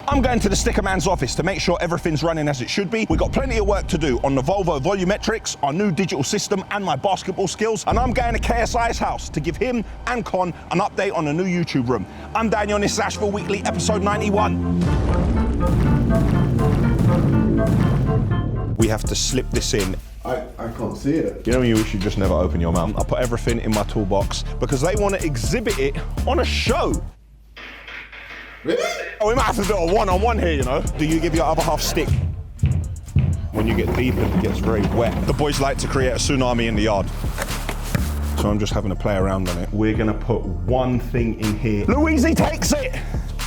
I'm going to the sticker man's office to make sure everything's running as it should be. We've got plenty of work to do on the Volvo volumetrics, our new digital system, and my basketball skills. And I'm going to KSI's house to give him and Con an update on the new YouTube room. I'm Daniel, and this is Ashville Weekly, episode 91. We have to slip this in. I can't see it. You know when you wish you just never open your mouth? I put everything in my toolbox because they want to exhibit it on a show. Really? Oh, we might have to do a one-on-one here, you know. Do you give your other half stick? When you get deep, it gets very wet. The boys like to create a tsunami in the yard. So I'm just having to play around on it. We're gonna put one thing in here. LOUISY takes it!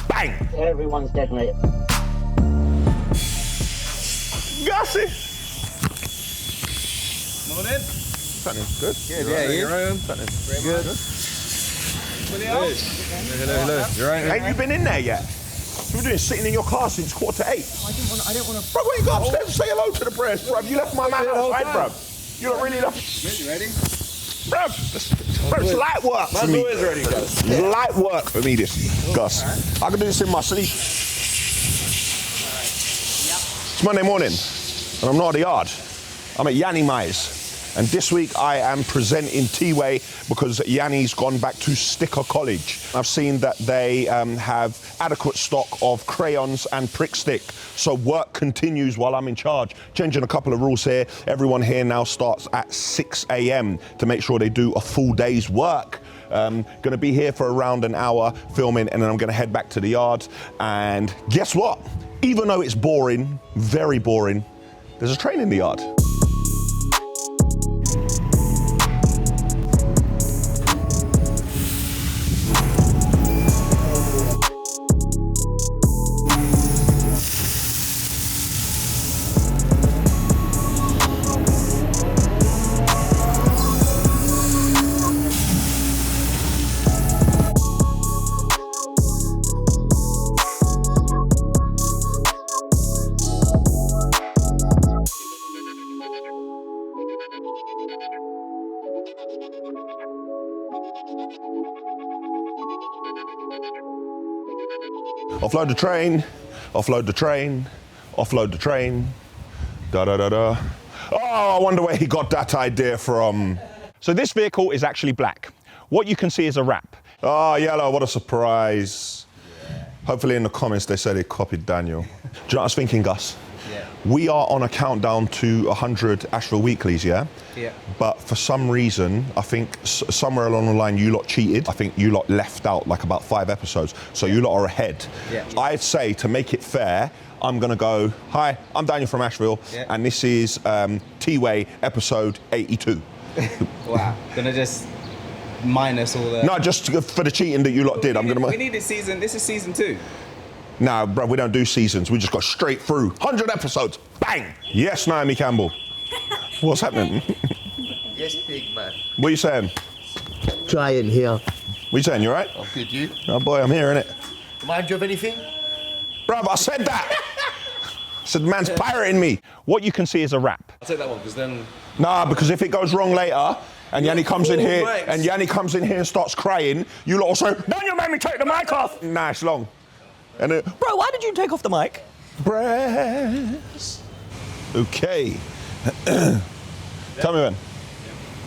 Bang! Everyone's detonated. Gussie! Morning. Something good. Good, yeah, you? Something Good. Hello. You right? Ain't you been in there yet? What are you doing, sitting in your car since 7:45? I didn't want to. Bro, why you go upstairs and say hello to the press, bruv? You left my man outside, bruv. You don't really love... You ready? Bruv, it's light work for me. Man's always ready, Gus. It's light work for me, this, Gus. I can do this in my sleep. It's Monday morning, and I'm not at the yard. I'm at Yiannimize. And this week I am presenting T-Way because Yanni's gone back to Sticker College. I've seen that they have adequate stock of crayons and prick stick. So work continues while I'm in charge. Changing a couple of rules here. Everyone here now starts at 6 a.m. to make sure they do a full day's work. Gonna be here for around an hour filming, and then I'm gonna head back to the yard. And guess what? Even though it's boring, very boring, there's a train in the yard. Offload the train, offload the train, offload the train, da-da-da-da. Oh, I wonder where he got that idea from. So this vehicle is actually black. What you can see is a wrap. Oh, yellow, what a surprise. Yeah. Hopefully in the comments they say they copied Daniel. Do you know what I was thinking, Gus? Yeah. We are on a countdown to 100 Ashville Weeklies, yeah? Yeah. But for some reason, I think somewhere along the line you lot cheated. I think you lot left out like about 5 episodes. So you lot are ahead. Yeah. I'd say to make it fair, I'm gonna go, hi, I'm Daniel from Ashville, and this is T-Way episode 82. Wow, gonna just minus all the... No, just for the cheating that you lot did. We needed season, this is season 2. Nah, bro, we don't do seasons. We just go straight through. 100 episodes, bang! Yes, Naomi Campbell. What's happening? Yes, big man. What are you saying? Trying here. What are you saying, you all right? I'm good, you? Oh boy, I'm hearing it. Remind you of anything? Bruv, I said that. I said, man's pirating me. What you can see is a wrap. I'll take that one, because then... Nah, because if it goes wrong later, and Yanni comes in here, mics. and Yanni comes in here and starts crying, you lot will say, Daniel made me take the mic off. Nah, it's long. And Bro, why did you take off the mic? Brass. Okay. Tell me when.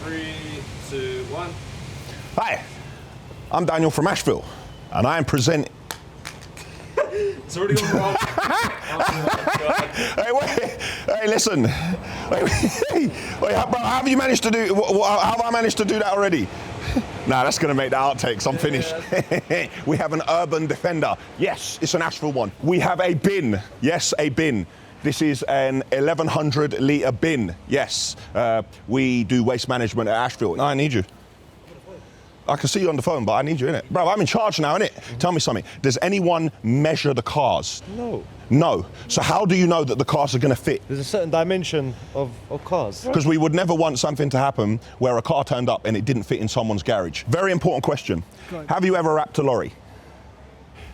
3, 2, 1. Hi, I'm Daniel from Ashville, and I am presenting... It's already gone wrong. Hey, wait. Hey, listen. Wait, bro, how have you managed to do? How have I managed to do that already? Nah, that's gonna make the outtakes. I'm finished. We have an urban defender. Yes, it's an Ashville one. We have a bin. Yes, a bin. This is an 1,100 litre bin. Yes, we do waste management at Ashville. No, I need you. I can see you on the phone, but I need you, innit? Bro, I'm in charge now, innit? Tell me something. Does anyone measure the cars? No. No. So how do you know that the cars are going to fit? There's a certain dimension of cars. Because we would never want something to happen where a car turned up and it didn't fit in someone's garage. Very important question. Have you ever wrapped a lorry?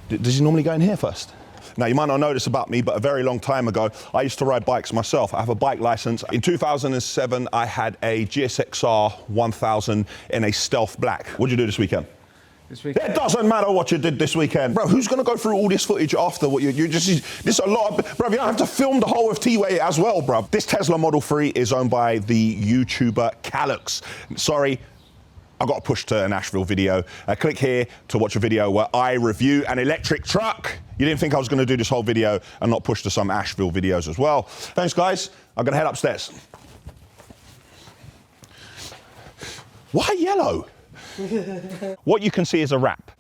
Does he normally go in here first? Now, you might not know this about me, but a very long time ago, I used to ride bikes myself. I have a bike license. In 2007, I had a GSXR 1000 in a stealth black. What'd you do this weekend? This weekend. It doesn't matter what you did this weekend. Bro, who's going to go through all this footage after what you just... This is a lot of... Bro, you don't have to film the whole of T-Way as well, bro. This Tesla Model 3 is owned by the YouTuber Calux. Sorry, I got to push to an Ashville video. Click here to watch a video where I review an electric truck. You didn't think I was going to do this whole video and not push to some Ashville videos as well. Thanks, guys. I'm going to head upstairs. Why yellow? What you can see is a wrap.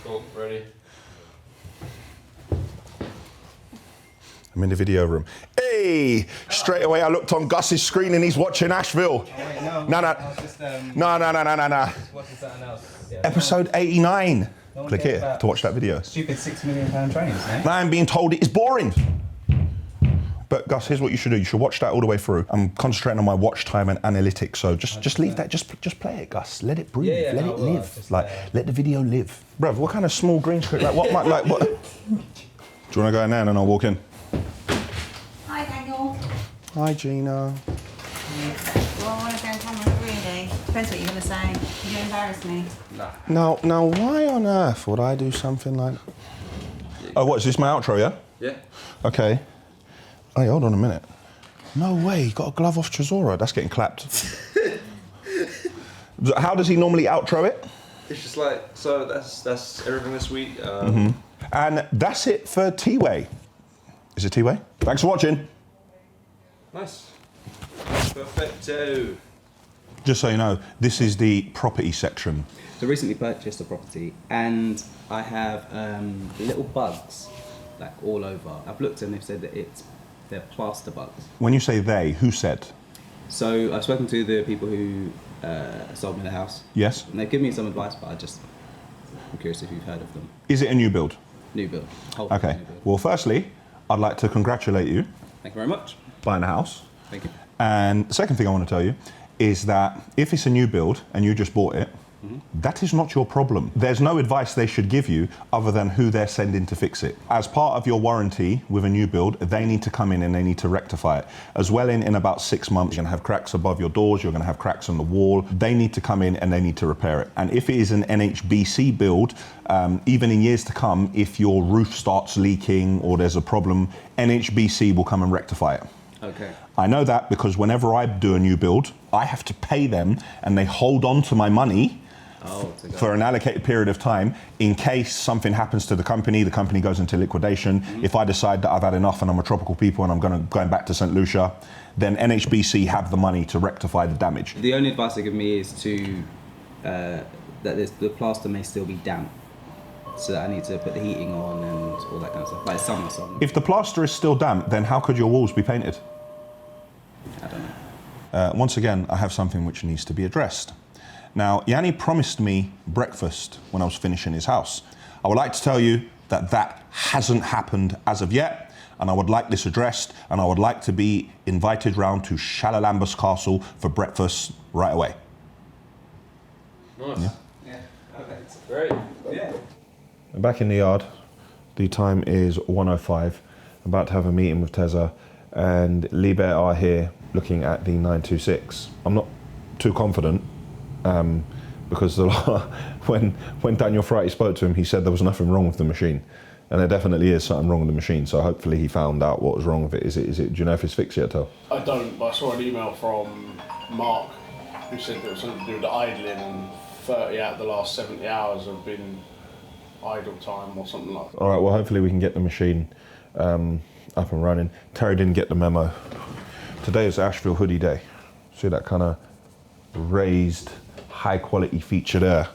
Cool, ready? I'm in the video room. Hey! Straight away I looked on Gus's screen and he's watching Ashville. Oh, wait, no. No. I was just, No. just watching something else. Yeah. Episode 89. No Click here to watch that video. Stupid £6 million trains, eh? Now I'm being told it is boring. But Gus, here's what you should do. You should watch that all the way through. I'm concentrating on my watch time and analytics, so just leave that. Just play it, Gus. Let it breathe. Yeah, let no, it I will. live. Just, let the video live. Bruv, what kind of small green screen? Like what? What? Do you want to go in there and then I'll walk in? Hi, Daniel. Hi, Gina. Well, I want to go and come with really. Depends what you're going to say. You're going to embarrass me. Now, why on earth would I do something like? Oh, what is this? My outro, yeah? Yeah. Okay. Hey, hold on a minute. No way, he got a glove off Chisora. That's getting clapped. How does he normally outro it? It's just like, so that's everything this week. And that's it for T-Way. Is it T-Way? Thanks for watching. Nice. Perfecto. Just so you know, this is the property section. So recently purchased a property and I have little bugs like all over. I've looked and they've said that they're plaster bugs. When you say they, who said? So I've spoken to the people who sold me the house. Yes. And they've given me some advice, but I'm curious if you've heard of them. Is it a new build? New build. Okay. New build. Well, firstly, I'd like to congratulate you Thank you very much. buying a house. Thank you. And the second thing I want to tell you is that if it's a new build and you just bought it, that is not your problem. There's no advice they should give you other than who they're sending to fix it. As part of your warranty with a new build, they need to come in and they need to rectify it. As well, in about 6 months, you're gonna have cracks above your doors, you're gonna have cracks on the wall. They need to come in and they need to repair it. And if it is an NHBC build, even in years to come, if your roof starts leaking or there's a problem, NHBC will come and rectify it. Okay. I know that because whenever I do a new build, I have to pay them and they hold on to my money for an allocated period of time in case something happens to the company goes into liquidation. If I decide that I've had enough and I'm a tropical people and I'm going back to St. Lucia, then NHBC have the money to rectify the damage. The only advice they give me is to that the plaster may still be damp, so that I need to put the heating on and all that kind of stuff. Like summer. If the plaster is still damp, then how could your walls be painted? I don't know. Once again, I have something which needs to be addressed. Now, Yanni promised me breakfast when I was finishing his house. I would like to tell you that that hasn't happened as of yet, and I would like this addressed, and I would like to be invited round to Shalalambus Castle for breakfast right away. Nice. Yeah. Perfect. Great. Yeah. I'm back in the yard. The time is 1:05. I'm about to have a meeting with Teza, and Liebert are here looking at the 926. I'm not too confident, because when Daniel Frighty spoke to him, he said there was nothing wrong with the machine, and there definitely is something wrong with the machine. So hopefully he found out what was wrong with it. Is it? Do you know if it's fixed yet, Tel? I don't, but I saw an email from Mark who said that it was something to do with the idling, and 30 out of the last 70 hours have been idle time or something like that. All right. Well, hopefully we can get the machine up and running. Terry didn't get the memo. Today is Ashville Hoodie Day. See that kind of raised, high quality feature there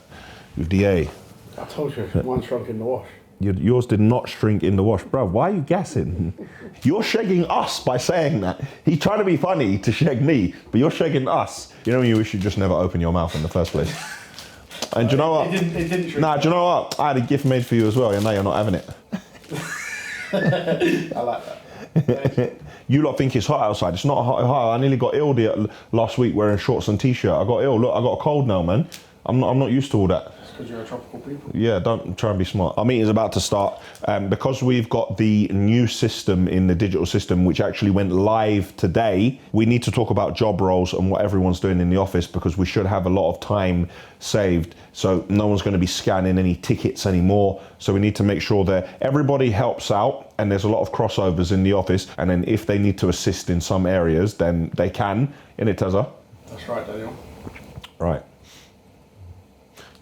with the A. I told you, mine shrunk in the wash. Yours did not shrink in the wash. Bro, why are you gassing? You're shagging us by saying that. He's trying to be funny to shag me, but you're shagging us. You know when you wish you just never open your mouth in the first place? And do you know what? It didn't shrink. Nah, do you know what? I had a gift made for you as well, and now you're not having it. I like that. You lot think it's hot outside. It's not hot. I nearly got ill last week wearing shorts and t-shirt. I got ill. Look, I got a cold now, man. I'm not used to all that. because you're a tropical people. Yeah, don't try and be smart. Our meeting's about to start. Because we've got the new system in the digital system, which actually went live today, we need to talk about job roles and what everyone's doing in the office, because we should have a lot of time saved. So no one's going to be scanning any tickets anymore. So we need to make sure that everybody helps out, and there's a lot of crossovers in the office. And then if they need to assist in some areas, then they can. Innit, Tezza? That's right, Daniel. Right.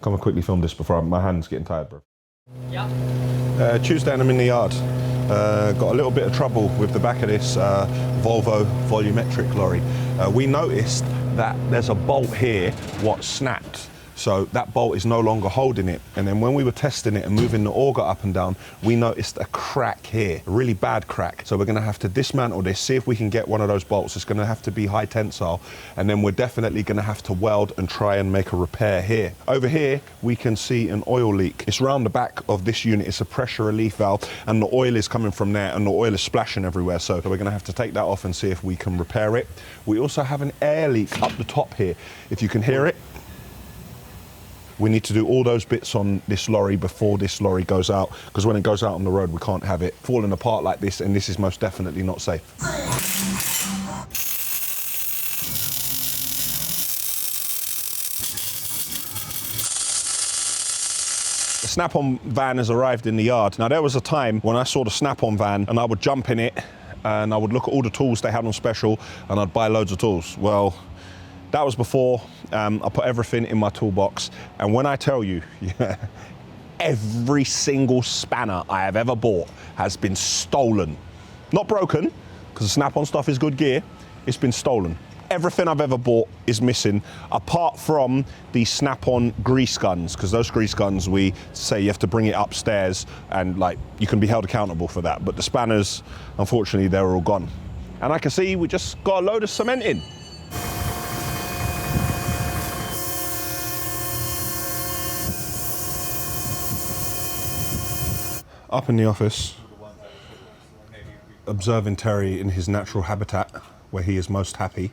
Come and quickly film this before my hand's getting tired, bro. Yeah. Tuesday and I'm in the yard. Got a little bit of trouble with the back of this Volvo volumetric lorry. We noticed that there's a bolt here what snapped. So that bolt is no longer holding it. And then when we were testing it and moving the auger up and down, we noticed a crack here, a really bad crack. So we're gonna have to dismantle this, see if we can get one of those bolts. It's gonna have to be high tensile. And then we're definitely gonna have to weld and try and make a repair here. Over here, we can see an oil leak. It's round the back of this unit. It's a pressure relief valve, and the oil is coming from there, and the oil is splashing everywhere. So we're gonna have to take that off and see if we can repair it. We also have an air leak up the top here. If you can hear it, we need to do all those bits on this lorry before this lorry goes out, because when it goes out on the road, we can't have it falling apart like this, and this is most definitely not safe. The Snap-on van has arrived in the yard. Now, there was a time when I saw the Snap-on van and I would jump in it and I would look at all the tools they had on special and I'd buy loads of tools. Well, that was before I put everything in my toolbox. And when I tell you, every single spanner I have ever bought has been stolen. Not broken, because the Snap-on stuff is good gear. It's been stolen. Everything I've ever bought is missing, apart from the Snap-on grease guns, because those grease guns, we say you have to bring it upstairs and like you can be held accountable for that. But the spanners, unfortunately, they're all gone. And I can see we just got a load of cement in. Up in the office, observing Terry in his natural habitat, where he is most happy.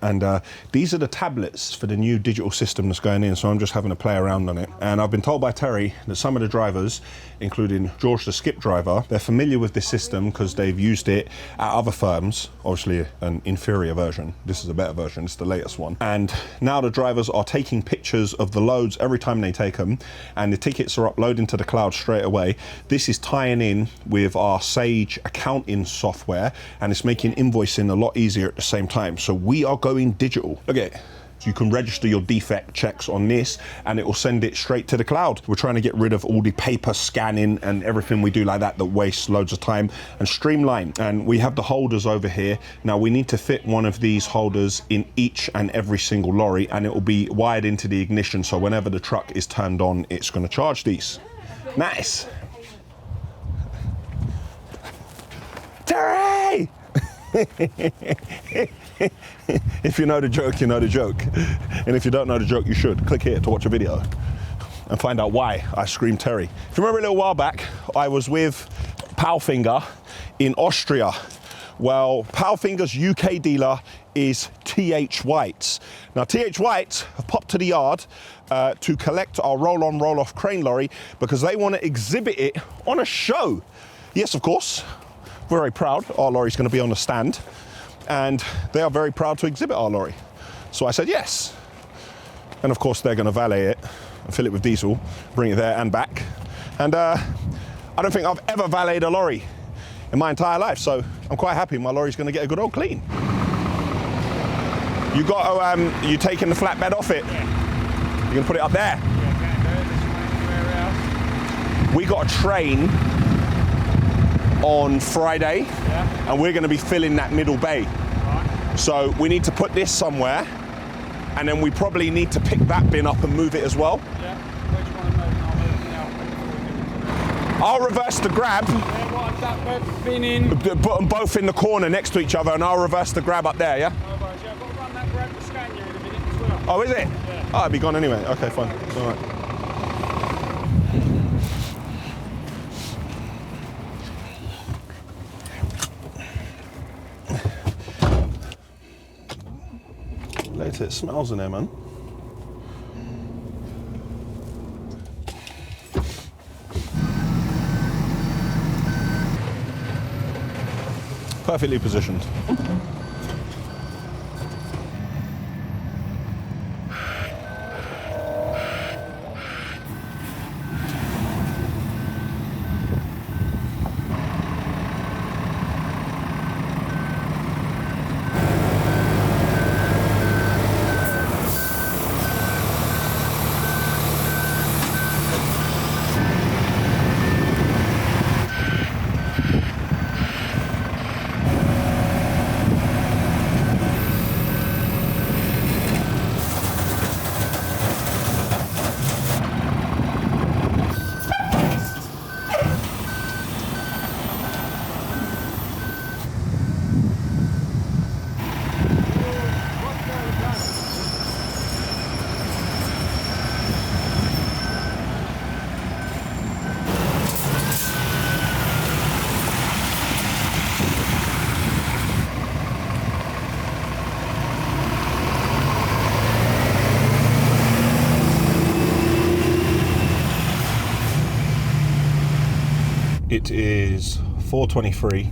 And these are the tablets for the new digital system that's going in, so I'm just having to play around on it. And I've been told by Terry that some of the drivers, including George the skip driver, they're familiar with this system because they've used it at other firms, obviously an inferior version. This is a better version, it's the latest one. And now the drivers are taking pictures of the loads every time they take them, and the tickets are uploading to the cloud straight away. This is tying in with our Sage accounting software, and it's making invoicing a lot easier at the same time. So we are going digital. Look at it. You can register your defect checks on this and it will send it straight to the cloud. We're trying to get rid of all the paper scanning and everything we do like that wastes loads of time, and streamline. And we have the holders over here. Now we need to fit one of these holders in each and every single lorry, and it will be wired into the ignition, so whenever the truck is turned on, it's going to charge these. Nice. Terry! If you know the joke, you know the joke. And if you don't know the joke, you should. Click here to watch a video and find out why I screamed Terry. If you remember a little while back, I was with Palfinger in Austria. Well, Palfinger's UK dealer is TH White's. Now, TH White's have popped to the yard to collect our roll-on, roll-off crane lorry because they want to exhibit it on a show. Yes, of course. We're very proud our lorry's going to be on the stand, and they are very proud to exhibit our lorry. So I said yes. And of course they're going to valet it and fill it with diesel, bring it there and back. And I don't think I've ever valeted a lorry in my entire life, so I'm quite happy my lorry's going to get a good old clean. You got to, you taking the flatbed off it? Yeah. You're going to put it up there? Yeah, we got a train on Friday, yeah, and we're going to be filling that middle bay. Right. So we need to put this somewhere, and then we probably need to pick that bin up and move it as well. Yeah, where do you want to move? I'll reverse the grab. Yeah, what, that bin in? Put them both in the corner next to each other, and I'll reverse the grab up there, yeah? Oh, right, yeah, I've got to run that grab to scan you in a minute as well. Oh, is it? Yeah. Oh, it'll be gone anyway. Okay, fine. All right. Later, it smells in there, man. Perfectly positioned. It is 4:23.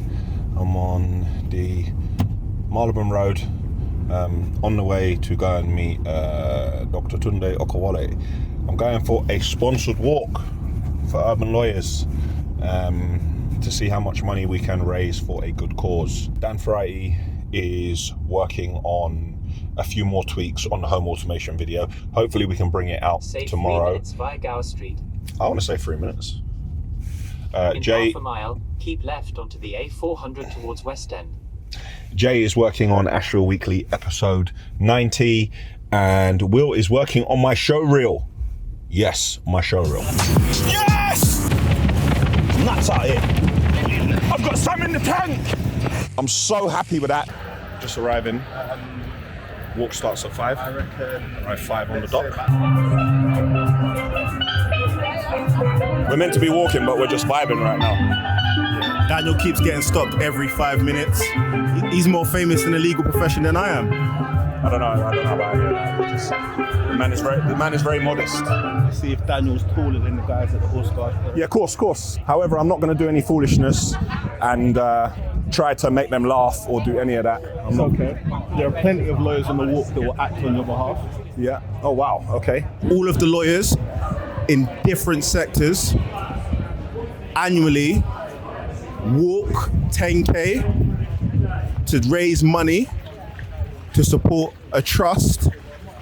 I'm on the Marylebone Road, on the way to go and meet Dr. Tunde Okawale. I'm going for a sponsored walk for urban lawyers to see how much money we can raise for a good cause. Dan Ferrati is working on a few more tweaks on the home automation video. Hopefully we can bring it out tomorrow. 3 minutes via Gower Street. I want to say 3 minutes. In Jay, half a mile, keep left onto the A400 towards West End. Jay is working on Ashville Weekly episode 90, and Will is working on my show reel. Yes, my show reel. Yes! Nuts out here. I've got some in the tank. I'm so happy with that. Just arriving. Walk starts at 5. I reckon. Arrive 5 on the dot. We're meant to be walking, but we're just vibing right now. Daniel keeps getting stopped every 5 minutes. He's more famous in the legal profession than I am. I don't know about it. The man is very modest. See if Daniel's taller than the guys at the horse guard. Yeah, of course. However, I'm not going to do any foolishness and try to make them laugh or do any of that. It's okay. There are plenty of lawyers on the walk that will act on your behalf. Yeah. Oh, wow. Okay. All of the lawyers in different sectors annually walk 10K to raise money to support a trust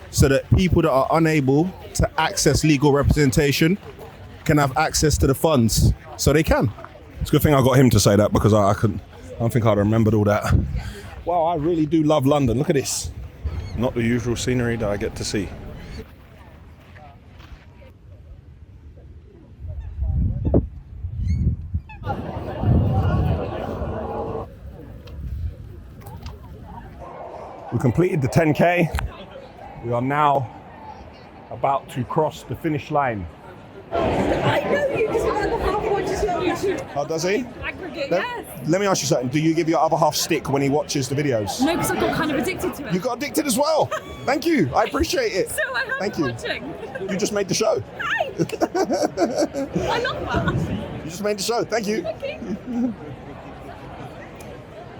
so that people that are unable to access legal representation can have access to the funds so they can. It's a good thing I got him to say that, because I don't think I'd remembered all that. Wow, I really do love London. Look at this. Not the usual scenery that I get to see. We completed the 10K. We are now about to cross the finish line. I know you just want the half watches your YouTube. Oh, does he? Aggregate, yes. Let me ask you something. Do you give your other half stick when he watches the videos? No, because I got kind of addicted to it. You got addicted as well. Thank you. I appreciate it. So I have Thank you. watching. You just made the show. Hey! I love that. You just made the show. Thank you. Thank you.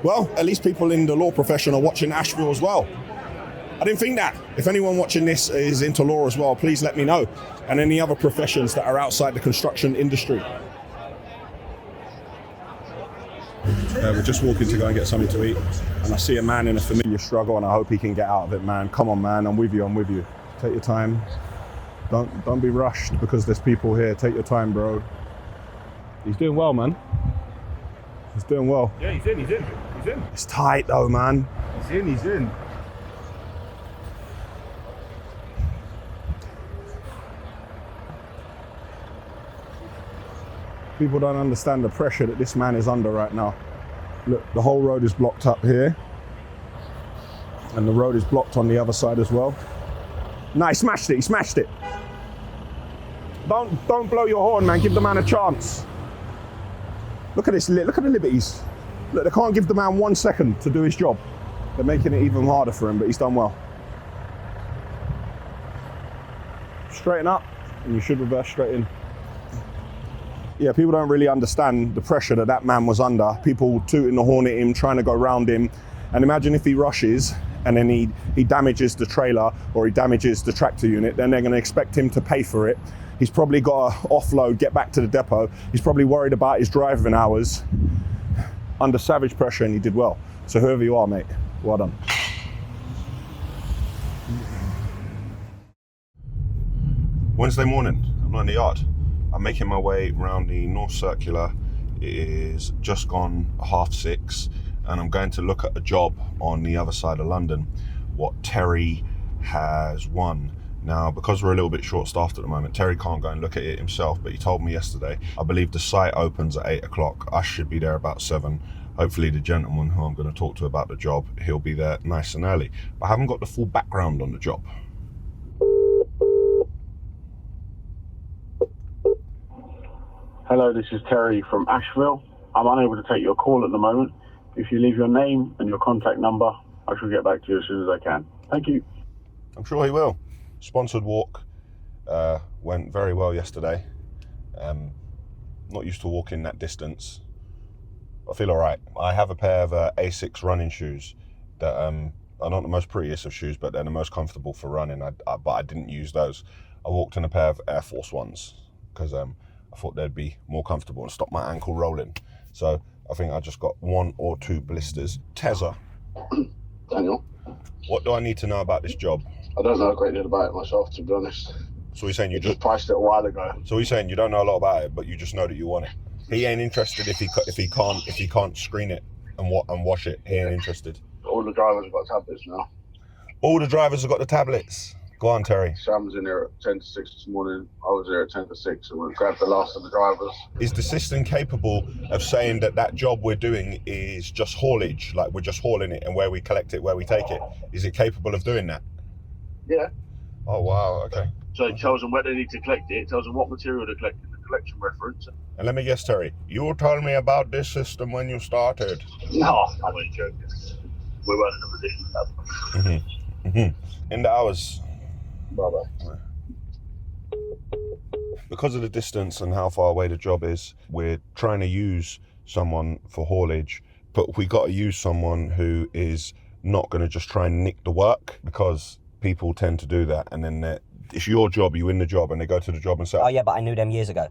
Well, at least people in the law profession are watching Ashville as well. I didn't think that. If anyone watching this is into law as well, please let me know. And any other professions that are outside the construction industry. We're just walking to go and get something to eat. And I see a man in a familiar struggle, and I hope he can get out of it, man. Come on, man. I'm with you. Take your time. Don't be rushed because there's people here. Take your time, bro. He's doing well, man. He's doing well. Yeah, he's in. It's tight though, man. He's in. People don't understand the pressure that this man is under right now. Look, the whole road is blocked up here. And the road is blocked on the other side as well. No, he smashed it. Don't blow your horn, man. Give the man a chance. Look at this, look at the liberties. Look, they can't give the man 1 second to do his job. They're making it even harder for him, but he's done well. Straighten up, and you should reverse straight in. Yeah, people don't really understand the pressure that that man was under. People tooting the horn at him, trying to go round him. And imagine if he rushes and then he damages the trailer or he damages the tractor unit, then they're going to expect him to pay for it. He's probably got to offload, get back to the depot. He's probably worried about his driving hours under savage pressure, and he did well. So whoever you are, mate, well done. Wednesday morning, I'm not in the yard. I'm making my way around the North Circular. It is just gone 6:30, and I'm going to look at a job on the other side of London, what Terry has won. Now, because we're a little bit short-staffed at the moment, Terry can't go and look at it himself, but he told me yesterday, I believe the site opens at 8 o'clock. I should be there about 7. Hopefully the gentleman who I'm going to talk to about the job, he'll be there nice and early. But I haven't got the full background on the job. Hello, this is Terry from Ashville. I'm unable to take your call at the moment. If you leave your name and your contact number, I shall get back to you as soon as I can. Thank you. I'm sure he will. Sponsored walk went very well yesterday. Not used to walking that distance. I feel all right. I have a pair of Asics running shoes that are not the most prettiest of shoes, but they're the most comfortable for running. But I didn't use those. I walked in a pair of Air Force Ones because I thought they'd be more comfortable and stop my ankle rolling. So I think I just got 1 or 2 blisters. Tezza. Daniel. What do I need to know about this job? I don't know a great deal about it myself, to be honest. So you're saying you just priced it a while ago. So you're saying you don't know a lot about it, but you just know that you want it. He ain't interested if he can't screen it and wash it. He ain't interested. All the drivers have got tablets now. All the drivers have got the tablets. Go on, Terry. Sam was in there at 10 to 6 this morning. I was there at 10 to 6, and we grabbed the last of the drivers. Is the system capable of saying that job we're doing is just haulage, like we're just hauling it, and where we collect it, where we take it? Is it capable of doing that? Yeah. Oh, wow, okay. So it tells them where they need to collect it. It tells them what material to collect in the collection reference. And let me guess, Terry, you told me about this system when you started. No, I'm only joking. We weren't in a position to have them. Mm-hmm. In the hours. Bye-bye. Because of the distance and how far away the job is, we're trying to use someone for haulage, but we got to use someone who is not going to just try and nick the work, because people tend to do that, and then it's your job, you win the job, and they go to the job and say, oh yeah, but I knew them years ago.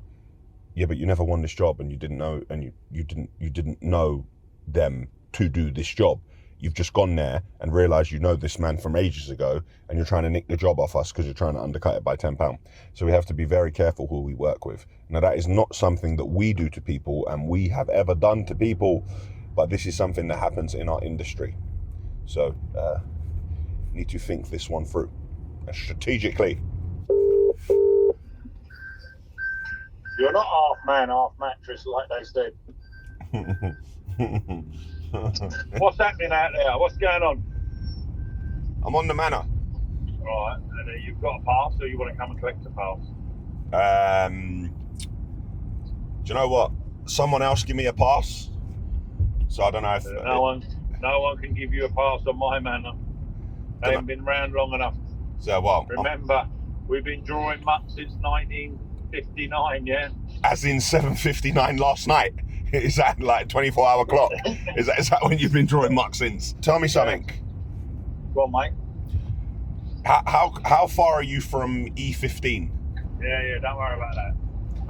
Yeah, but you never won this job, and you didn't know, and you didn't know them to do this job. You've just gone there and realised you know this man from ages ago, and you're trying to nick the job off us because you're trying to undercut it by £10. So we have to be very careful who we work with. Now, that is not something that we do to people and we have ever done to people, but this is something that happens in our industry. So need to think this one through strategically. You're not half man, half mattress like they said. What's happening out there? What's going on? I'm on the manor. Right, and you've got a pass, or you want to come and collect a pass? Do you know what? Someone else give me a pass. So I don't know if no one can give you a pass on my manor. They haven't been round long enough. So well, remember, we've been drawing muck since 1959, yeah. As in 7:59 last night. Is that like 24-hour clock? Is that when you've been drawing muck since? Tell me something. Go on, mate. How far are you from E15? Yeah, don't worry about that.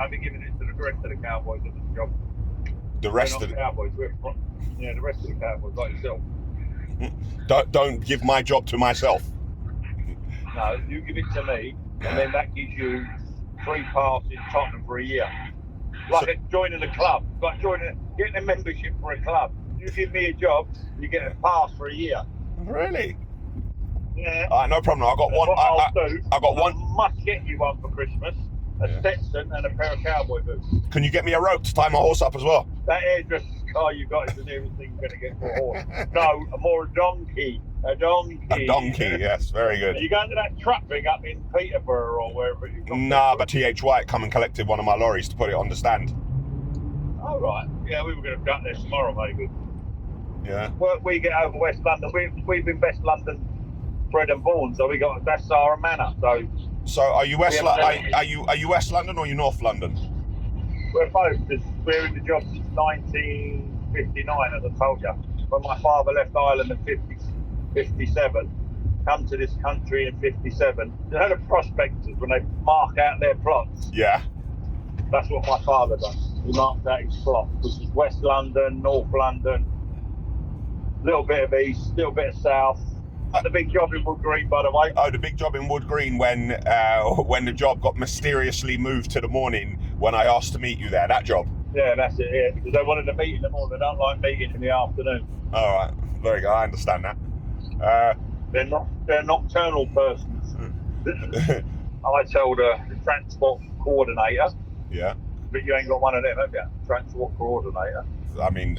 I'll be giving it to the rest of the cowboys at the job. The rest of the cowboys, the rest of the cowboys, like yourself. Don't give my job to myself. No, you give it to me, and then that gives you 3 passes in Tottenham for a year. Like joining a club, getting a membership for a club. You give me a job, you get a pass for a year. Really? Yeah. All right, no problem. I got one. I got one. I must get you one for Christmas. A Stetson and a pair of cowboy boots. Can you get me a rope to tie my horse up as well? That hairdresser's car you got is the nearest thing you're going to get for a horse. No, a donkey. A donkey, yes, very good. Are you going to that truck thing up in Peterborough or wherever you got? Nah, but TH White come and collected one of my lorries to put it on the stand. Oh, right. Yeah, we were going to cut there tomorrow, maybe. Yeah. Well, we get over West London. We've been West London bred and born, so that's our manor. So are you West? Are you West London or are you North London? We're both, because we're in the job since 1959, as I told you. When my father left Ireland in 57, come to this country in 57. You know the prospectors, when they mark out their plots? Yeah. That's what my father done. He marked out his plot, which is West London, North London, a little bit of East, a little bit of South. The big job in Wood Green, by the way. Oh, the big job in Wood Green when the job got mysteriously moved to the morning when I asked to meet you there, that job? Yeah, that's it, yeah, because they wanted to meet in the morning. They don't like meeting in the afternoon. All right, very good, I understand that. They're nocturnal persons. I told the transport coordinator. Yeah. But you ain't got one of them, have you? Transport coordinator. I mean,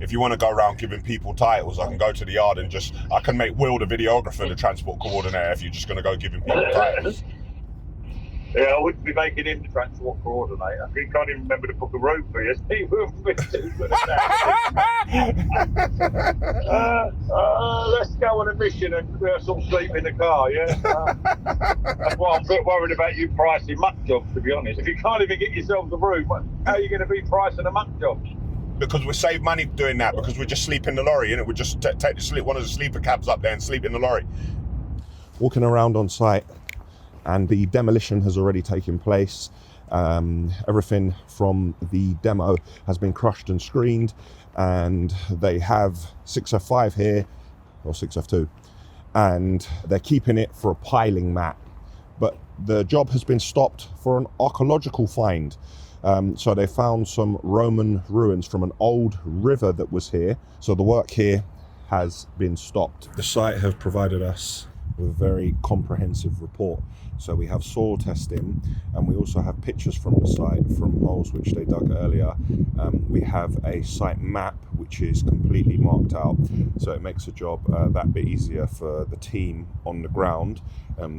if you want to go around giving people titles, I can go to the yard and I can make Will the videographer the transport coordinator if you're just going to go giving people titles. Yeah, I wouldn't be making him the transport coordinator. He can't even remember to book a room for you. He wouldn't be too good at that. Let's go on a mission and sort of sleep in the car, yeah? That's why I'm a bit worried about you pricing muck jobs, to be honest. If you can't even get yourselves a room, how are you going to be pricing a muck job? Because we save money doing that, because we just sleep in the lorry, innit? We just take one of the sleeper cabs up there and sleep in the lorry. Walking around on site, and the demolition has already taken place. Everything from the demo has been crushed and screened, and they have 605 here, or 602, and they're keeping it for a piling mat. But the job has been stopped for an archaeological find. So they found some Roman ruins from an old river that was here. So the work here has been stopped. The site have provided us with a very comprehensive report. So we have soil testing, and we also have pictures from the site from holes which they dug earlier. We have a site map which is completely marked out, so it makes the job that bit easier for the team on the ground,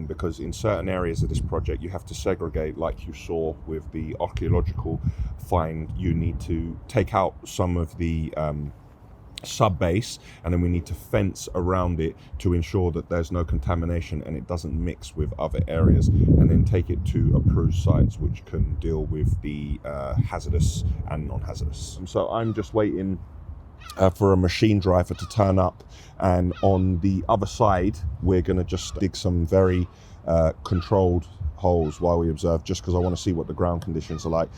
because in certain areas of this project you have to segregate, like you saw with the archaeological find. You need to take out some of the sub base, and then we need to fence around it to ensure that there's no contamination and it doesn't mix with other areas, and then take it to approved sites which can deal with the hazardous and non-hazardous. So I'm just waiting for a machine driver to turn up, and on the other side we're going to just dig some very controlled holes while we observe, just because I want to see what the ground conditions are like.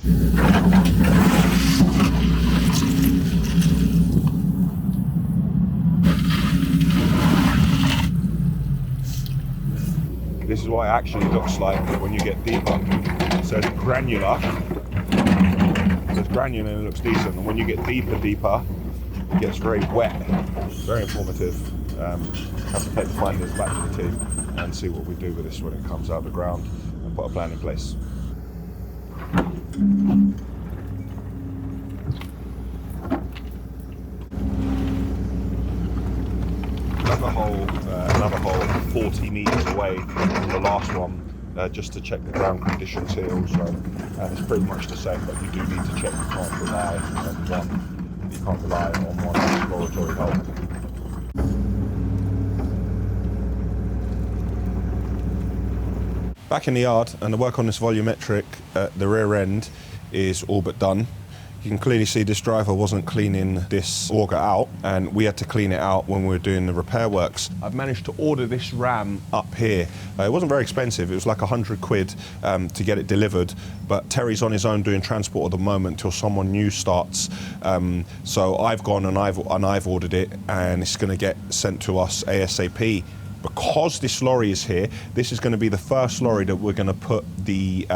This is what it actually looks like when you get deeper. It says granular. It says granular and it looks decent. And when you get deeper, it gets very wet. Very informative. Have to take the findings back to the team and see what we do with this when it comes out of the ground and put a plan in place. Another hole 40 meters away from the last one, just to check the ground conditions here also. And it's pretty much the same, but you do need to check. You can't rely on one exploratory hole. Back in the yard, and the work on this volumetric at the rear end is all but done. You can clearly see this driver wasn't cleaning this auger out, and we had to clean it out when we were doing the repair works. I've managed to order this ram up here. It wasn't very expensive, it was like 100 quid to get it delivered, but Terry's on his own doing transport at the moment till someone new starts. So I've gone and I've ordered it, and it's going to get sent to us ASAP. Because this lorry is here, this is going to be the first lorry that we're going to put the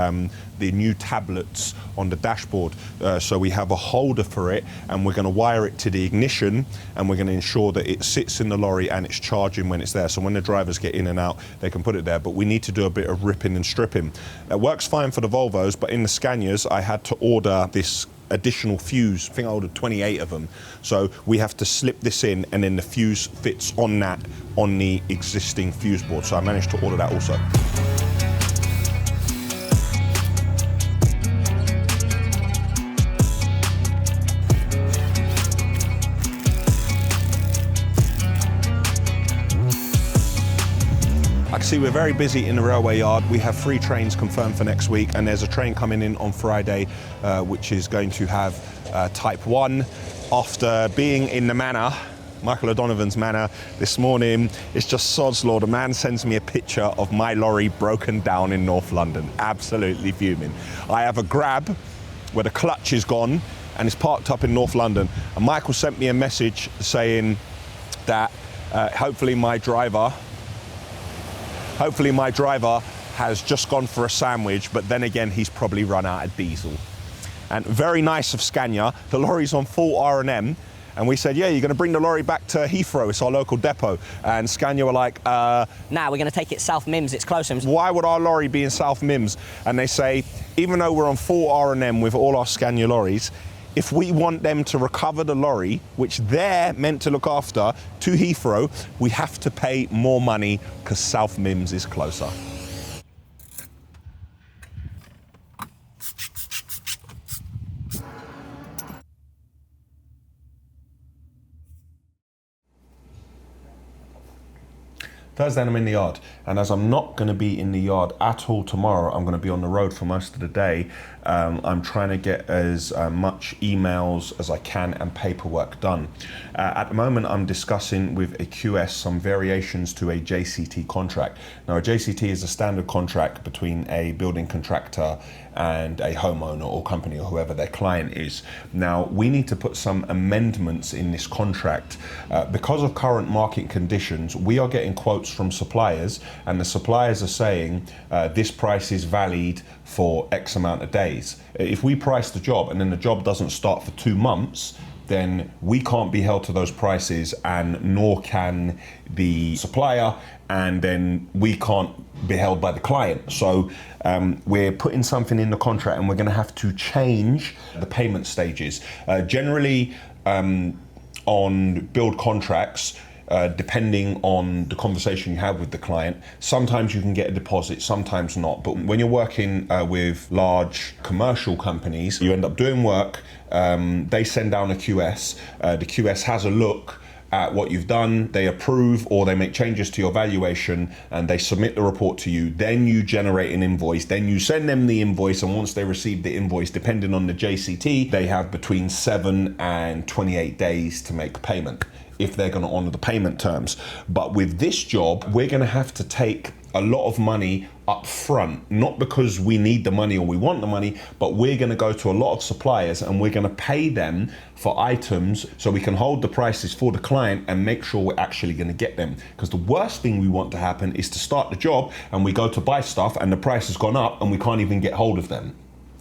new tablets on the dashboard. So we have a holder for it, and we're going to wire it to the ignition, and we're going to ensure that it sits in the lorry and it's charging when it's there. So when the drivers get in and out, they can put it there. But we need to do a bit of ripping and stripping. It works fine for the Volvos, but in the Scanias, I had to order this additional fuse. I think I ordered 28 of them. So we have to slip this in, and then the fuse fits on that, on the existing fuse board. So I managed to order that also. I can see, we're very busy in the railway yard. We have 3 trains confirmed for next week, and there's a train coming in on Friday, which is going to have Type 1. After being in the manor, Michael O'Donovan's manor this morning, it's just sod's law. The man sends me a picture of my lorry broken down in North London. Absolutely fuming. I have a grab where the clutch is gone and it's parked up in North London. And Michael sent me a message saying that hopefully my driver has just gone for a sandwich, but then again, he's probably run out of diesel. And very nice of Scania. The lorry's on full R&M. And we said, yeah, you're going to bring the lorry back to Heathrow. It's our local depot. And Scania were like, nah, we're going to take it South Mims. It's closer. Why would our lorry be in South Mims? And they say, even though we're on full R&M with all our Scania lorries, if we want them to recover the lorry, which they're meant to look after, to Heathrow, we have to pay more money because South Mims is closer. Thursday I'm in the yard, and as I'm not going to be in the yard at all tomorrow, I'm going to be on the road for most of the day. I'm trying to get as much emails as I can and paperwork done. At the moment, I'm discussing with a QS some variations to a JCT contract. Now, a JCT is a standard contract between a building contractor and a homeowner or company or whoever their client is. Now, we need to put some amendments in this contract. Because of current market conditions, we are getting quotes from suppliers, and the suppliers are saying this price is valid for X amount of days. If we price the job and then the job doesn't start for 2 months, then we can't be held to those prices, and nor can the supplier, and then we can't be held by the client. So we're putting something in the contract, and we're going to have to change the payment stages. Generally, on build contracts, depending on the conversation you have with the client, sometimes you can get a deposit, sometimes not. But when you're working with large commercial companies, you end up doing work, they send down a QS, the QS has a look at what you've done, they approve or they make changes to your valuation, and they submit the report to you. Then you generate an invoice, then you send them the invoice, and once they receive the invoice, depending on the JCT, they have between 7 and 28 days to make payment, if they're going to honor the payment terms. But with this job, we're going to have to take a lot of money up front, not because we need the money or we want the money, but we're going to go to a lot of suppliers and we're going to pay them for items so we can hold the prices for the client and make sure we're actually going to get them. Because the worst thing we want to happen is to start the job and we go to buy stuff and the price has gone up and we can't even get hold of them.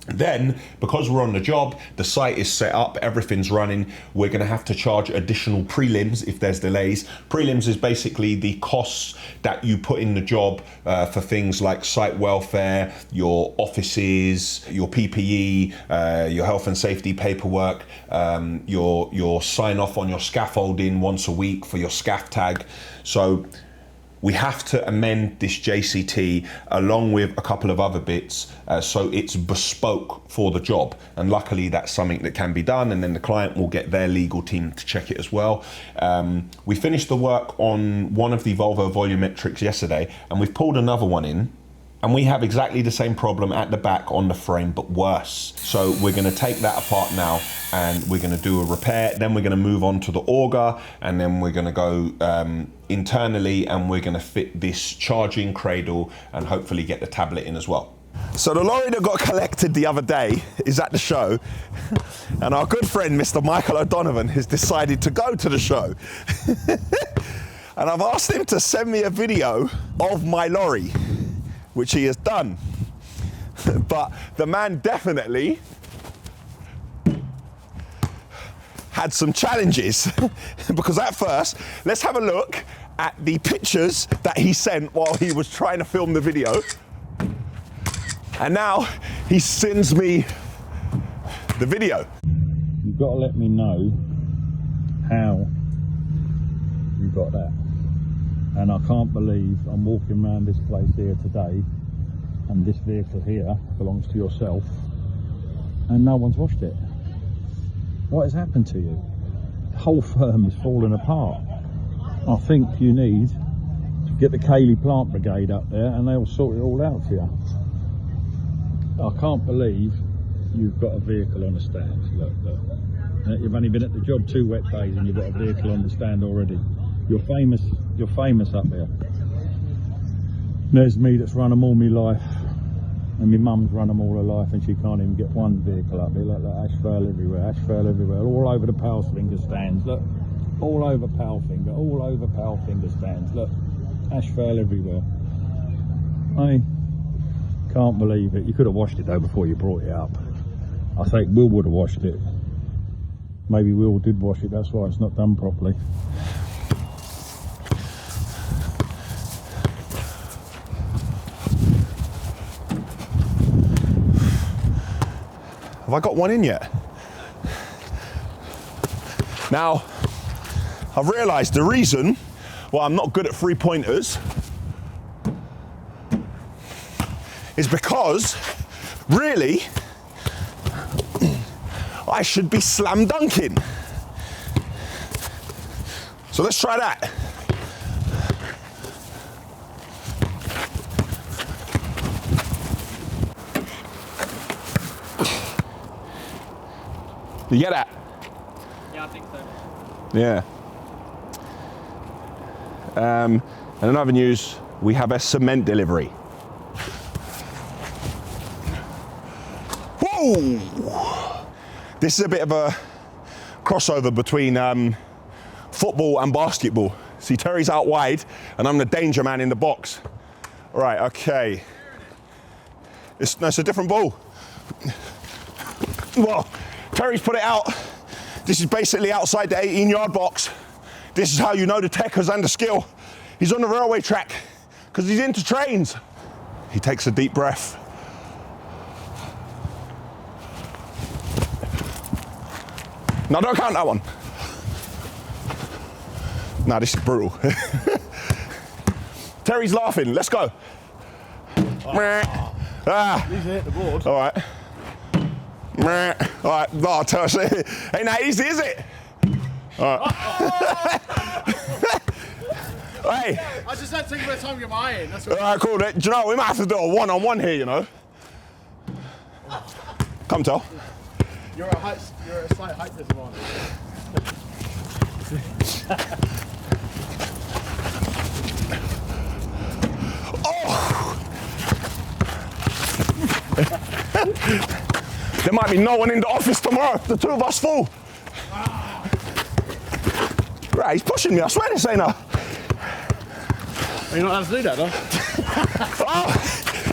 Then, because we're on the job, the site is set up, everything's running, we're going to have to charge additional prelims if there's delays. Prelims is basically the costs that you put in the job for things like site welfare, your offices, your PPE, your health and safety paperwork, your sign off on your scaffolding once a week for your scaff tag. So we have to amend this JCT along with a couple of other bits so it's bespoke for the job. And luckily that's something that can be done, and then the client will get their legal team to check it as well. We finished the work on one of the Volvo volumetrics yesterday, and we've pulled another one in. And we have exactly the same problem at the back on the frame, but worse. So we're going to take that apart now and we're going to do a repair. Then we're going to move on to the auger, and then we're going to go internally and we're going to fit this charging cradle and hopefully get the tablet in as well. So the lorry that got collected the other day is at the show, and our good friend Mr. Michael O'Donovan has decided to go to the show. And I've asked him to send me a video of my lorry, which he has done. But the man definitely had some challenges because at first, let's have a look at the pictures that he sent while he was trying to film the video. And now he sends me the video. You've got to let me know how you got that. And I can't believe I'm walking around this place here today, and this vehicle here belongs to yourself, and no one's washed it. What has happened to you? The whole firm is falling apart. I think you need to Get the Cayley Plant Brigade up there and they'll sort it all out for you. I can't believe you've got a vehicle on the stand. Look, look. You've only been at the job 2 wet days and you've got a vehicle on the stand already. You're famous up there. There's me that's run them all my life. And my mum's run them all her life and she can't even get one vehicle up there. Look, look, Ashville everywhere, all over the Powellfinger stands. Look, all over Powellfinger stands. Look, Ashville everywhere. I can't believe it. You could have washed it though before you brought it up. I think Will would have washed it. Maybe Will did wash it, that's why it's not done properly. Have I got one in yet? Now, I've realised the reason why I'm not good at 3-pointers is because, really, I should be slam dunking. So let's try that. You get that? Yeah, I think so. Yeah. And in other news, we have a cement delivery. Whoa! This is a bit of a crossover between football and basketball. See, Terry's out wide and I'm the danger man in the box. All right, okay. It's a different ball. Well, Terry's put it out. This is basically outside the 18-yard box. This is how you know the techers and the skill. He's on the railway track because he's into trains. He takes a deep breath. No, don't count that one. Nah, this is brutal. Terry's laughing, let's go. Ah. He's hit the board. All right. All right, no, I'll tell you. Ain't that easy, is it? All right. Hey. I just had to take a bit of time to get my eye in. That's all right, cool. Do you know, we might have to do a one-on-one here, you know. Come, Tel. You're a slight height disadvantage. Oh! There might be no one in the office tomorrow. The two of us full. Right, he's pushing me. I swear this ain't a. Are you not allowed to do that, though? Oh,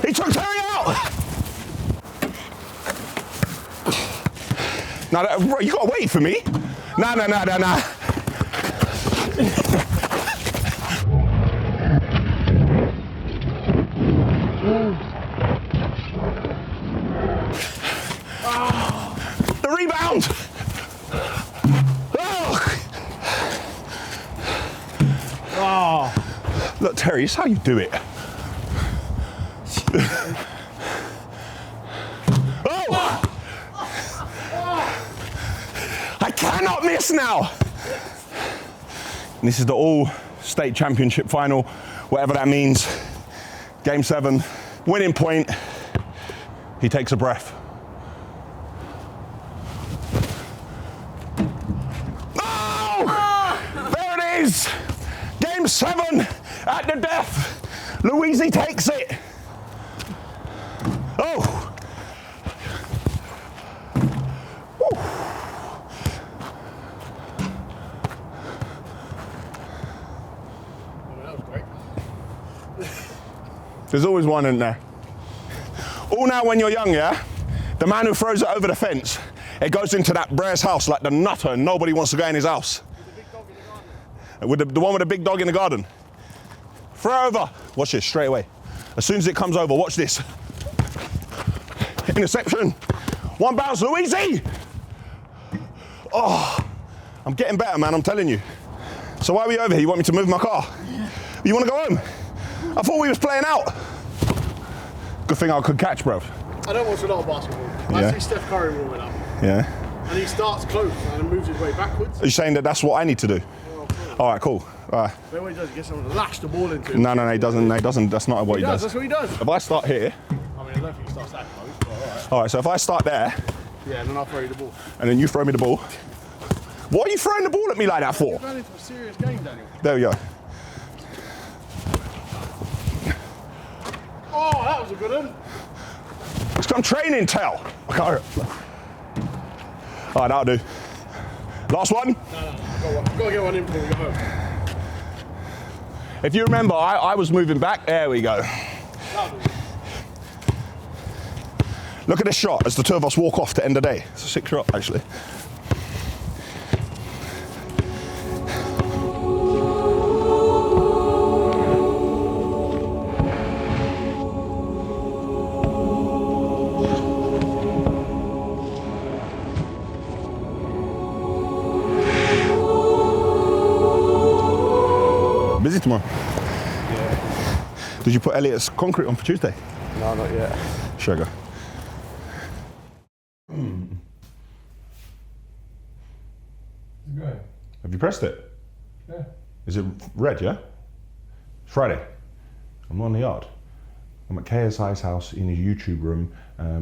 he took Terry out. Now, you gotta wait for me. Nah. The rebound. Oh. Look, Terry, it's how you do it. Oh! I cannot miss now. And this is the all-state championship final, whatever that means. Game 7, winning point. He takes a breath. Oh! There it is. Game 7 at the death. LOUISY takes it. Oh. Woo. That was great. There's always one in there. All now when you're young, yeah? The man who throws it over the fence, it goes into that Brear's house like the nutter and nobody wants to go in his house. With the one with the big dog in the garden. Throw over. Watch this, straight away. As soon as it comes over, watch this. Interception. One bounce, LOUISY! Oh, I'm getting better, man, I'm telling you. So why are we over here? You want me to move my car? Yeah. You want to go home? I thought we was playing out. Good thing I could catch, bro. I don't watch a lot of basketball. I see Steph Curry warming up. Yeah. And he starts close and moves his way backwards. Are you saying that that's what I need to do? All right, cool. Right. Then what he does, he gets someone to lash the ball into him. No, he doesn't. No, he doesn't. That's not what he does. That's what he does. If I start here. I mean, I don't think he starts that close, but alright. All right, so if I start there. Yeah, and then I'll throw you the ball. And then you throw me the ball. What are you throwing the ball at me like that for? You're going into a serious game, Daniel. There we go. Oh, that was a good one. It's got training, tell. I can't. All right, that'll do. Last one. No. I've got to get one in before we go home. If you remember, I was moving back. There we go. Look at this shot as the two of us walk off to end the day. It's a sick shot, actually. Busy tomorrow? Yeah. Did you put Elliot's concrete on for Tuesday? No, not yet. Sugar. Good. Have you pressed it? Yeah. Is it red, yeah? Friday. I'm not in the yard. I'm at KSI's house in his YouTube room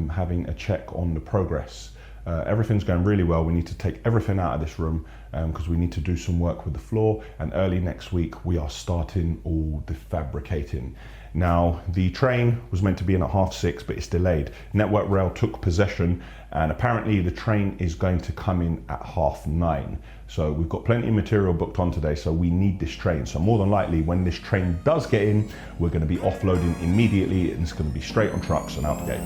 having a check on the progress. Everything's going really well. We need to take everything out of this room because we need to do some work with the floor, and early next week we are starting all the fabricating. Now, the train was meant to be in at 6:30, but it's delayed. Network Rail took possession, and apparently the train is going to come in at 9:30. So we've got plenty of material booked on today, so we need this train. So more than likely, when this train does get in, we're going to be offloading immediately, and it's going to be straight on trucks and out the gate.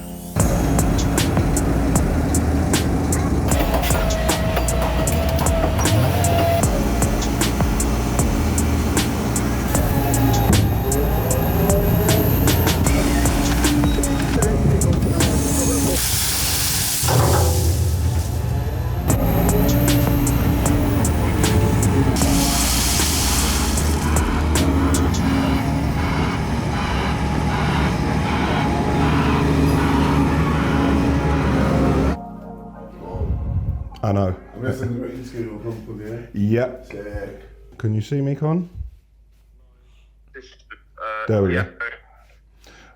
I know. Yep. Can you see me, Con? There we go.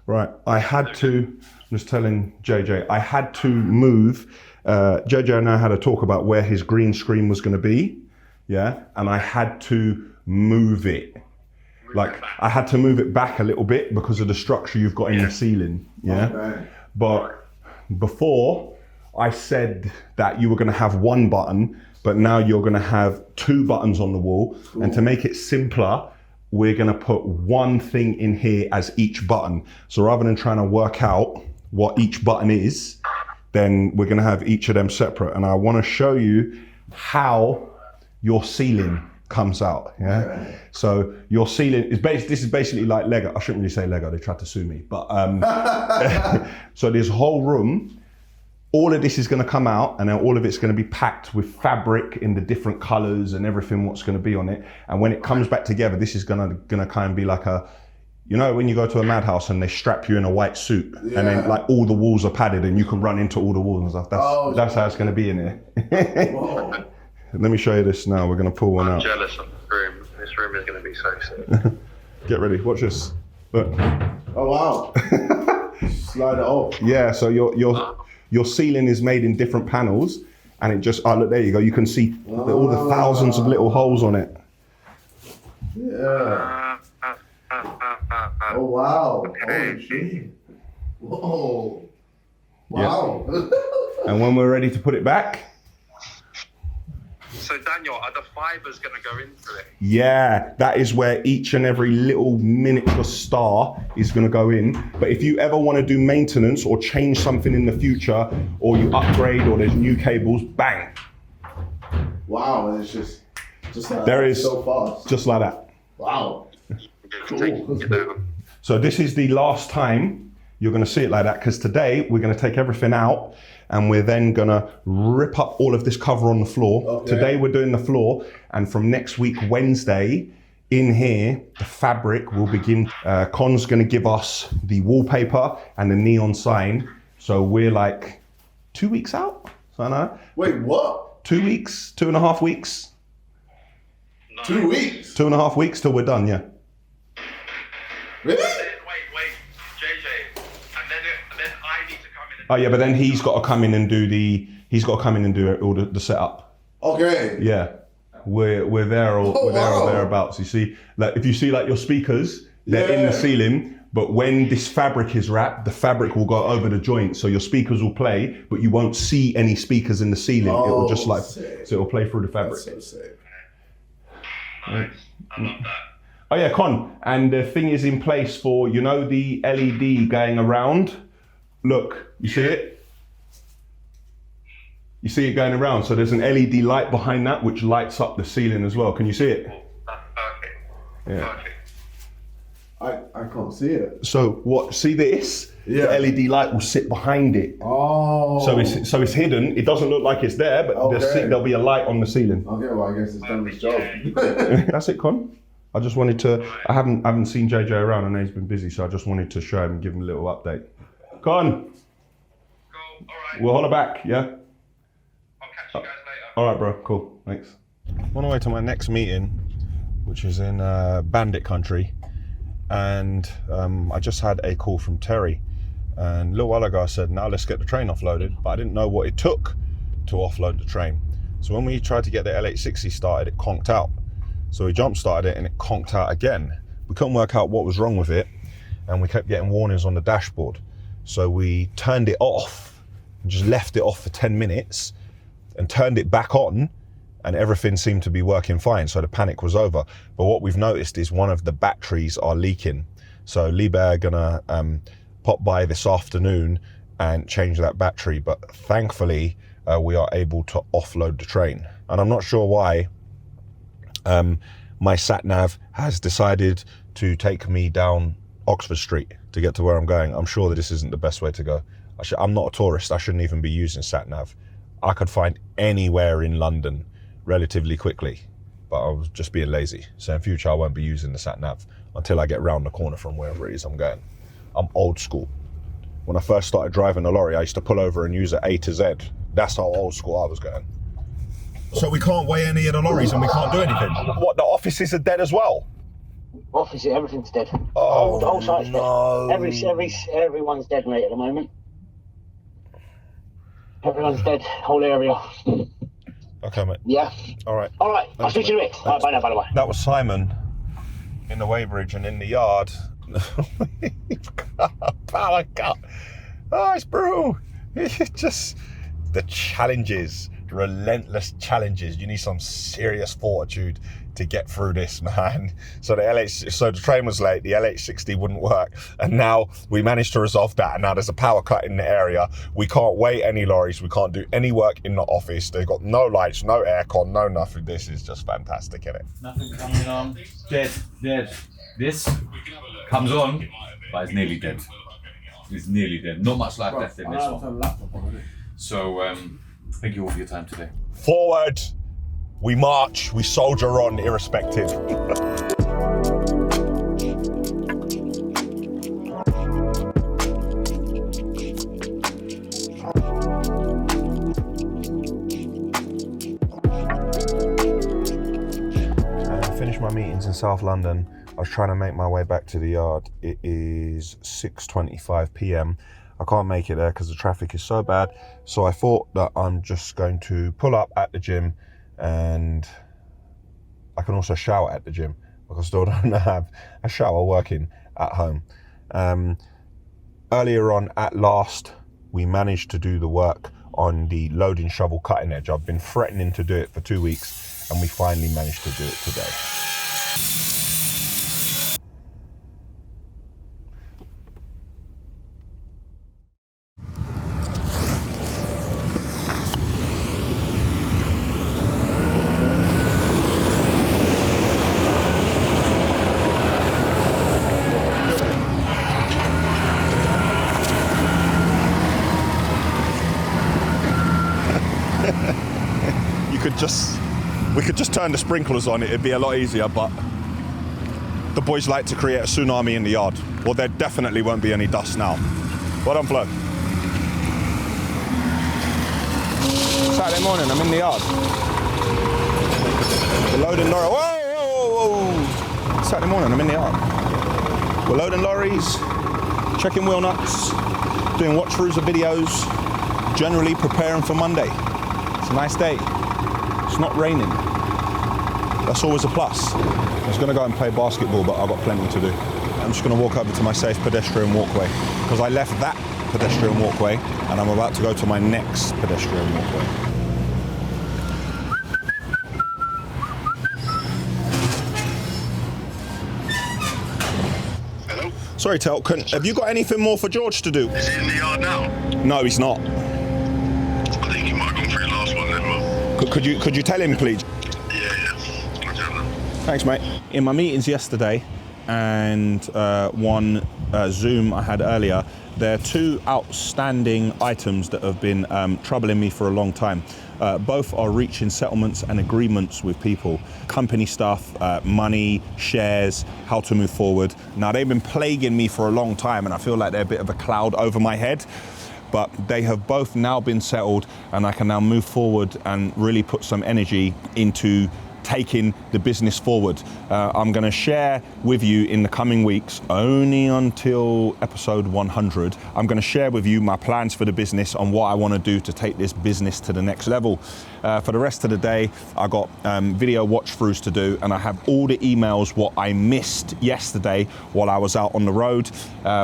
Right, I had to, I'm just telling JJ, I had to move. JJ and I had a talk about where his green screen was going to be, yeah? And I had to move it. Like, I had to move it back a little bit because of the structure you've got in the ceiling, yeah? Okay. But before, I said that you were going to have one button, but now you're going to have two buttons on the wall. Cool. And to make it simpler, we're going to put one thing in here as each button. So rather than trying to work out what each button is, then we're going to have each of them separate. And I want to show you how your ceiling comes out. Yeah. Okay. So your ceiling is this is basically like Lego. I shouldn't really say Lego. They tried to sue me, but so this whole room. All of this is going to come out, and then all of it's going to be packed with fabric in the different colors and everything what's going to be on it. And when it comes back together, this is going to kind of be like a, you know, when you go to a madhouse and they strap you in a white suit, yeah. And then like all the walls are padded and you can run into all the walls and stuff. That's how it's going to be in here. Let me show you this now. We're going to pull one out. I'm jealous of this room. This room is going to be so sick. Get ready. Watch this. Look. Oh wow. Slide it off. Yeah. So your ceiling is made in different panels, and it just, oh look, there you go. You can see all the thousands of little holes on it. Yeah. Oh wow. Holy shit. Whoa. Wow. Yeah. And when we're ready to put it back. So Daniel, are the fibers going to go into it? Yeah, that is where each and every little miniature star is going to go in. But if you ever want to do maintenance or change something in the future, or you upgrade, or there's new cables, bang. Wow, and it's just like there is so fast. Just like that. Wow. Cool. So this is the last time you're going to see it like that, because today we're going to take everything out and we're then going to rip up all of this cover on the floor. Okay. Today we're doing the floor, and from next week, Wednesday, in here, the fabric will begin. Con's going to give us the wallpaper and the neon sign. So we're like 2 weeks out. So I know. Wait, what? 2 weeks, 2.5 weeks. 2 weeks? 2.5 weeks till we're done, yeah. Really? Wait, JJ, and then I need to come in. Oh yeah, but then he's got to come in and do all the setup. Okay. Yeah. We're there or Oh, we're there wow. or thereabouts. You see, like if you see like your speakers, they're in the ceiling, but when this fabric is wrapped, the fabric will go over the joint, so your speakers will play, but you won't see any speakers in the ceiling. It will just like sick. so it'll play through the fabric. That's so sick. Nice. I love that. Oh yeah, Con, and the thing is in place for, you know, the LED going around. Look, you see it? You see it going around. So there's an LED light behind that which lights up the ceiling as well. Can you see it? That's perfect. Yeah. Perfect. I can't see it. So what? See this? Yeah. The LED light will sit behind it. Oh. So it's hidden. It doesn't look like it's there, but there'll be a light on the ceiling. Okay, well I guess it's done its job. That's it, Con. I just wanted to. I haven't seen JJ around. I know he's been busy, so I just wanted to show him and give him a little update. Con. Cool. All right. We'll holler back. Yeah. I'll catch you guys later. All right, bro. Cool. Thanks. I'm on the way to my next meeting, which is in Bandit Country, and I just had a call from Terry. And a little while ago I said, now let's get the train offloaded, but I didn't know what it took to offload the train. So when we tried to get the L860 started, it conked out. So we jump started it and it conked out again. We couldn't work out what was wrong with it, and we kept getting warnings on the dashboard. So we turned it off and just left it off for 10 minutes and turned it back on, and everything seemed to be working fine. So the panic was over. But what we've noticed is one of the batteries are leaking. So Liebe are gonna pop by this afternoon and change that battery. But thankfully, we are able to offload the train. And I'm not sure why my sat nav has decided to take me down Oxford Street to get to where I'm going. I'm sure that this isn't the best way to go. I'm not a tourist. I shouldn't even be using sat nav. I could find anywhere in London relatively quickly, but I was just being lazy. So in future, I won't be using the sat nav until I get round the corner from wherever it is I'm going. I'm old school. When I first started driving a lorry, I used to pull over and use it A to Z. That's how old school I was going. So we can't weigh any of the lorries and we can't do anything. What, the offices are dead as well? Office, everything's dead. Oh, whole site's no. dead. Everyone's dead, mate, at the moment. Everyone's dead, whole area. Okay, mate. Yeah. All right. All right, I'll speak to you in a bit. All right, bye now, by the way. That was Simon in the weighbridge and in the yard. Power cut. Oh, it's brutal. It's just the challenges, the relentless challenges. You need some serious fortitude to get through this, man. So the train was late, the L860 wouldn't work, and now we managed to resolve that, and now there's a power cut in the area. We can't weigh any lorries, we can't do any work in the office. They've got no lights, no aircon, no nothing. This is just fantastic, isn't it? Nothing coming on. Dead. This comes on, but it's nearly dead. It's nearly dead. Not much life left in this one. So, thank you all for your time today. Forward, we march, we soldier on, irrespective. Finished my meetings in South London. I was trying to make my way back to the yard. It is 6:25 p.m. I can't make it there because the traffic is so bad. So I thought that I'm just going to pull up at the gym, and I can also shower at the gym because I still don't have a shower working at home. Earlier on, at last, we managed to do the work on the loading shovel cutting edge. I've been threatening to do it for 2 weeks, and we finally managed to do it today. We could just turn the sprinklers on, it'd be a lot easier, but the boys like to create a tsunami in the yard. Well, there definitely won't be any dust now. Well done, Flo. Saturday morning, I'm in the yard. The loading lorry. Whoa! Saturday morning, I'm in the yard. We're loading lorries, checking wheel nuts, doing watch-throughs of videos, generally preparing for Monday. It's a nice day. It's not raining. That's always a plus. I was going to go and play basketball, but I've got plenty to do. I'm just going to walk over to my safe pedestrian walkway because I left that pedestrian walkway and I'm about to go to my next pedestrian walkway. Hello? Sorry, Tel, have you got anything more for George to do? Is he in the yard now? No, he's not. I think he might have gone for his last one then, well. Could you tell him, please? Yeah. Thanks, mate. In my meetings yesterday and one Zoom I had earlier, there are two outstanding items that have been troubling me for a long time. Both are reaching settlements and agreements with people. Company stuff, money, shares, how to move forward. Now, they've been plaguing me for a long time and I feel like they're a bit of a cloud over my head. But they have both now been settled and I can now move forward and really put some energy into taking the business forward. I'm going to share with you in the coming weeks, only until episode 100, I'm going to share with you my plans for the business on what I want to do to take this business to the next level. For the rest of the day, I got video watch-throughs to do and I have all the emails what I missed yesterday while I was out on the road.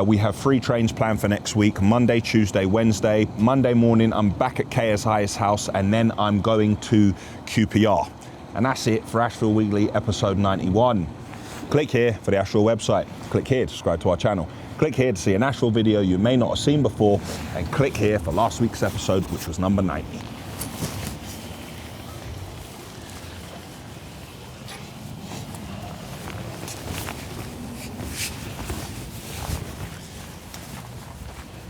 We have 3 trains planned for next week, Monday, Tuesday, Wednesday. Monday morning, I'm back at KSI's house and then I'm going to QPR. And that's it for Ashville Weekly episode 91. Click here for the Ashville website. Click here to subscribe to our channel. Click here to see an Ashville video you may not have seen before. And click here for last week's episode, which was number 90.